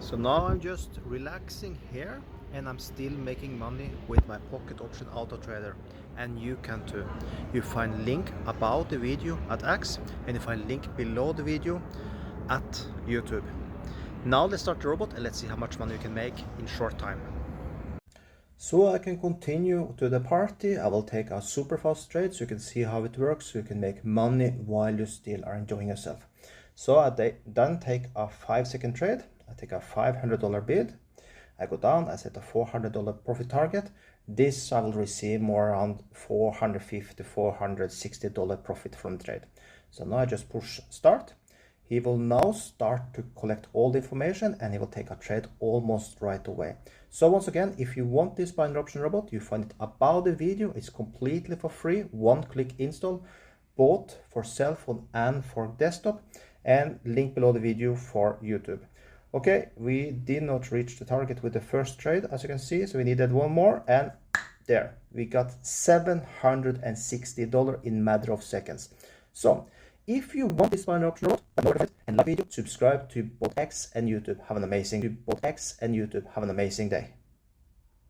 So now I'm just relaxing here and I'm still making money with my pocket option auto trader, and you can too. You find link about the video at X and you find link below the video at YouTube. Now let's start the robot and let's see how much money you can make in short time. So I can continue to the party. I will take a super fast trade so you can see how it works, so you can make money while you still are enjoying yourself. So I then take a 5-second trade. I take a $500 bid. I go down, I set a $400 profit target. This I will receive more around $450 to $460 profit from the trade. So now I just push start. He will now start to collect all the information and he will take a trade almost right away. So once again, if you want this binary option robot, you find it above the video. It's completely for free, one-click install, both for cell phone and for desktop, and link below the video for YouTube. Okay, we did not reach the target with the first trade, as you can see, so we needed one more, and there, we got $760 in matter of seconds. So, if you want this binary option robot and like video, subscribe to both X and YouTube. Have an amazing day.